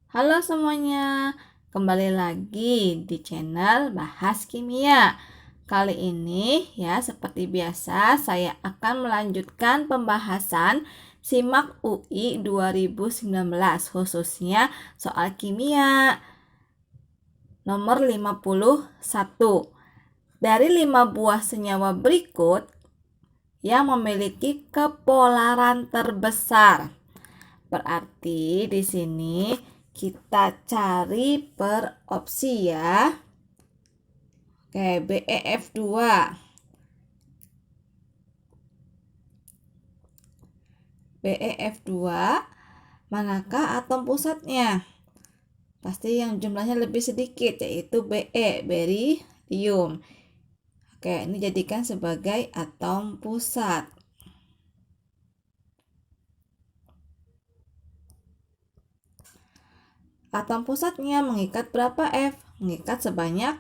Halo semuanya, kembali lagi di channel Bahas Kimia. Kali ini ya seperti biasa saya akan melanjutkan pembahasan SIMAK UI 2019 khususnya soal kimia nomor 51. Dari 5 buah senyawa berikut yang memiliki kepolaran terbesar. Berarti di sini kita cari per opsi ya. Oke, BeF2. BeF2 manakah atom pusatnya? Pasti yang jumlahnya lebih sedikit yaitu Be, berium. Oke, ini jadikan sebagai atom pusat. Atom pusatnya mengikat berapa F? Mengikat sebanyak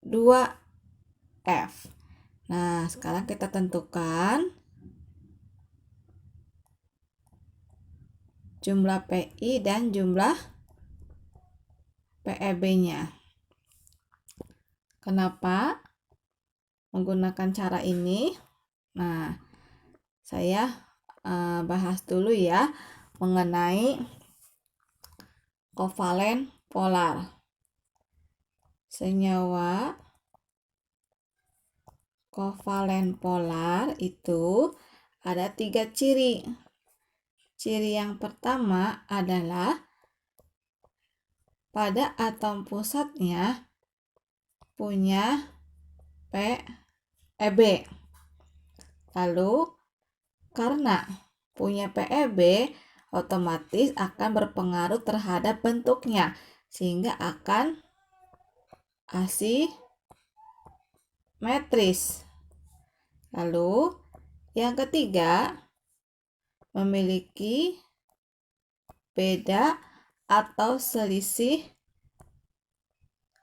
2 F. Nah, sekarang kita tentukan jumlah Pi dan jumlah PeB-nya. Kenapa menggunakan cara ini? Nah, saya bahas dulu ya mengenai kovalen polar. Senyawa kovalen polar itu ada 3 ciri. Ciri yang pertama adalah pada atom pusatnya punya PeB. Lalu karena punya PeB otomatis akan berpengaruh terhadap bentuknya sehingga akan asimetris. Lalu yang ketiga memiliki beda atau selisih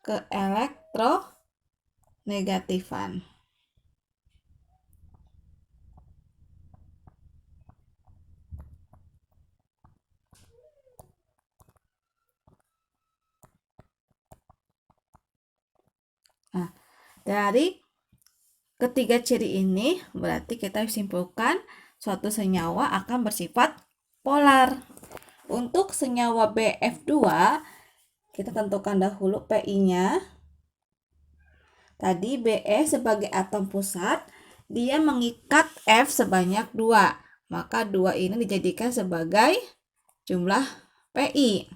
keelektronegatifan. Nah, dari ketiga ciri ini berarti kita simpulkan suatu senyawa akan bersifat polar. Untuk senyawa BF2 kita tentukan dahulu Pi-nya. Tadi Be sebagai atom pusat dia mengikat F sebanyak 2. Maka 2 ini dijadikan sebagai jumlah Pi.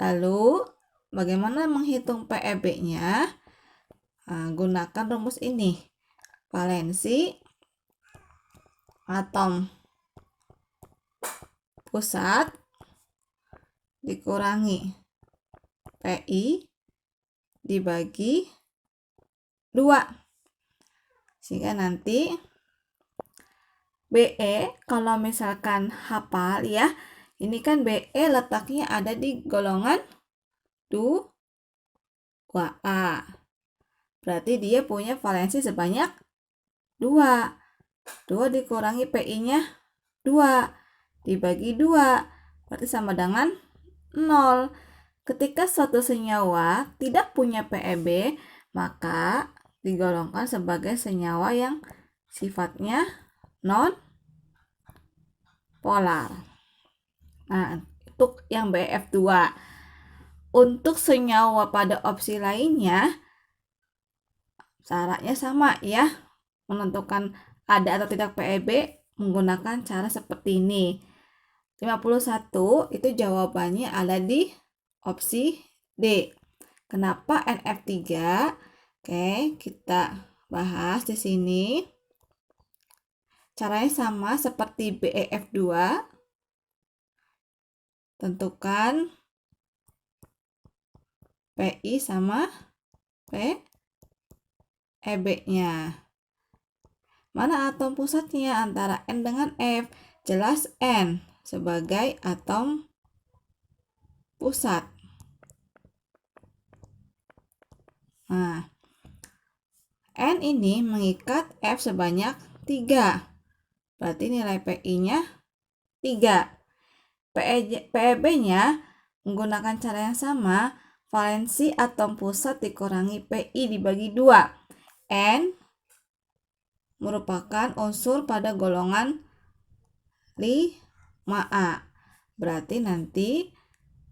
Lalu bagaimana menghitung PeB-nya? Nah, gunakan rumus ini. Valensi atom pusat dikurangi Pi dibagi 2. Sehingga nanti Be kalau misalkan hafal ya, ini kan Be letaknya ada di golongan 2A. Berarti dia punya valensi sebanyak 2. 2 dikurangi Pi-nya 2 dibagi 2 berarti sama dengan 0. Ketika suatu senyawa tidak punya PeB, maka digolongkan sebagai senyawa yang sifatnya non polar. Nah, untuk yang BF2. Untuk senyawa pada opsi lainnya syaratnya sama ya. Menentukan ada atau tidak PeB menggunakan cara seperti ini. 51 itu jawabannya ada di opsi D. Kenapa NF3? Oke, kita bahas di sini. Caranya sama seperti BeF2. Tentukan Pi sama PeB-nya. Mana atom pusatnya antara N dengan F? Jelas N sebagai atom pusat. Nah, N ini mengikat F sebanyak 3. Berarti nilai Pi-nya 3. PEB-nya menggunakan cara yang sama, valensi atom pusat dikurangi Pi dibagi 2. N merupakan unsur pada golongan 5A. Berarti nanti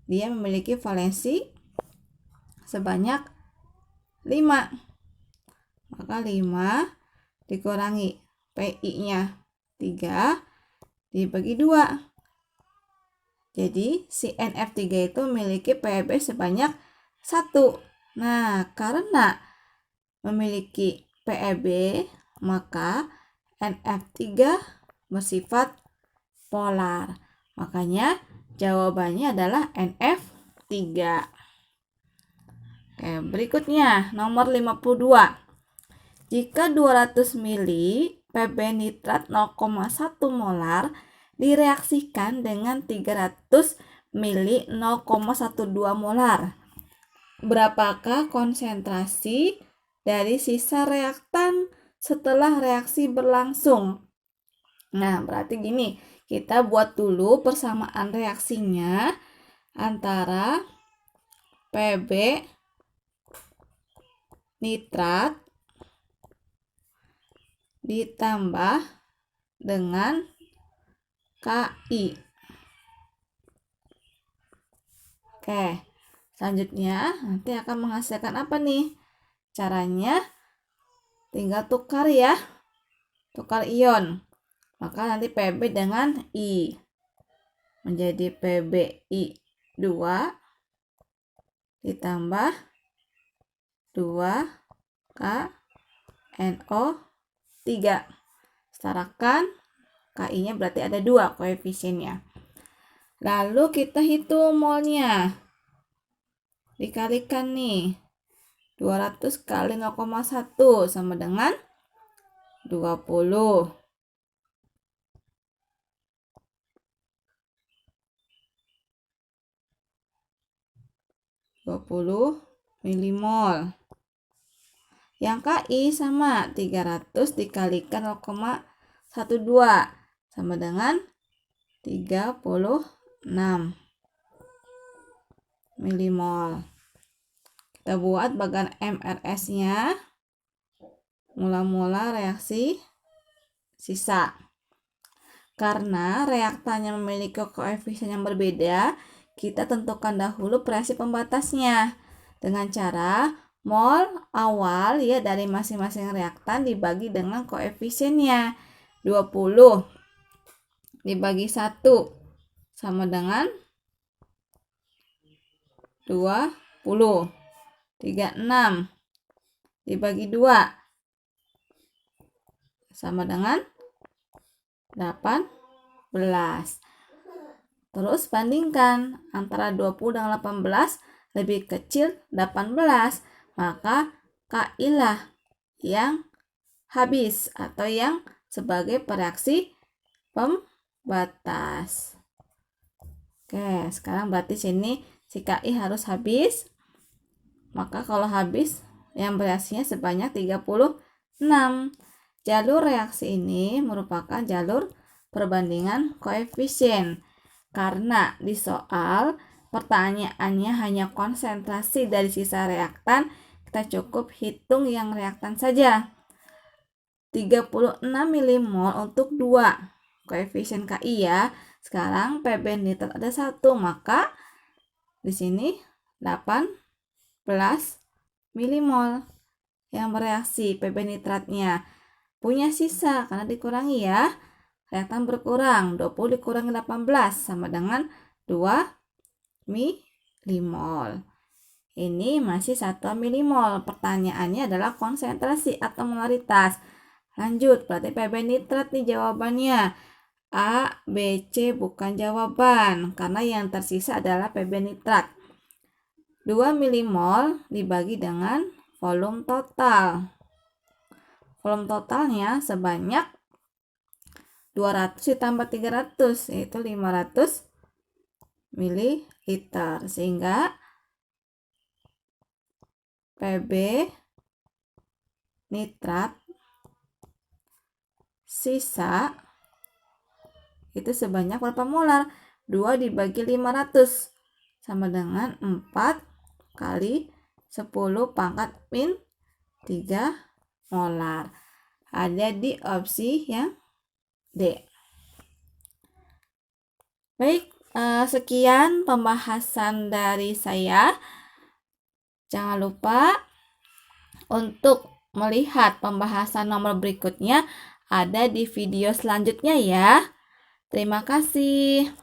dia memiliki valensi sebanyak 5. Maka 5 dikurangi Pi-nya 3 dibagi 2. Jadi si NF3 itu memiliki PEB sebanyak 1. Nah, karena memiliki PEB, maka NF3 bersifat polar. Makanya jawabannya adalah NF3. Oke, berikutnya nomor 52. Jika 200 ml PB nitrat 0,1 molar direaksikan dengan 300 ml 0,12 molar, berapakah konsentrasi dari sisa reaktan setelah reaksi berlangsung? Nah, berarti gini, kita buat dulu persamaan reaksinya antara PB nitrat ditambah dengan KI. Oke, selanjutnya nanti akan menghasilkan apa nih? Caranya tinggal tukar ya, tukar ion. Maka nanti PB dengan I menjadi PbI2 ditambah 2KNO3. Setarakan, KI-nya berarti ada 2 koefisiennya. Lalu kita hitung molnya. Dikalikan nih. 200 kali 0,1 sama dengan 20. 20 milimol. Yang KI sama 300 dikalikan 0,12 sama dengan 36 milimol. Kita buat bagian MRS-nya. Mula-mula reaksi sisa. Karena reaktannya memiliki koefisien yang berbeda, kita tentukan dahulu reaksi pembatasnya dengan cara mol awal ya dari masing-masing reaktan dibagi dengan koefisiennya. 20 dibagi 1 sama dengan 20. 36 dibagi 2 sama dengan 18. Terus bandingkan antara 20 dengan 18 lebih kecil 18. Maka KI lah yang habis atau yang sebagai pereaksi pembatas. Oke, sekarang berarti sini si KI harus habis. Maka kalau habis yang bereaksinya sebanyak 36. Jalur reaksi ini merupakan jalur perbandingan koefisien. Karena di soal pertanyaannya hanya konsentrasi dari sisa reaktan, kita cukup hitung yang reaktan saja. 36 milimol untuk 2 koefisien KI ya. Sekarang PB nitrat ada 1, maka di sini 18 milimol yang bereaksi PB nitratnya. Punya sisa karena dikurangi ya. Reaktan berkurang, 20 dikurangi 18 sama dengan 2 milimol. Ini masih 1 milimol. Pertanyaannya adalah konsentrasi atau molaritas. Lanjut, berarti PB nitrat nih jawabannya. A, B, C bukan jawaban karena yang tersisa adalah PB nitrat. 2 milimol dibagi dengan volume total. Volume totalnya sebanyak 200 ditambah 300 yaitu 500 ml. Sehingga PB nitrat sisa itu sebanyak berapa molar? 2 dibagi 500 sama dengan 4 kali 10 pangkat min 3 molar. Ada di opsi yang D. Baik, sekian pembahasan dari saya. Jangan lupa untuk melihat pembahasan nomor berikutnya ada di video selanjutnya ya. Terima kasih.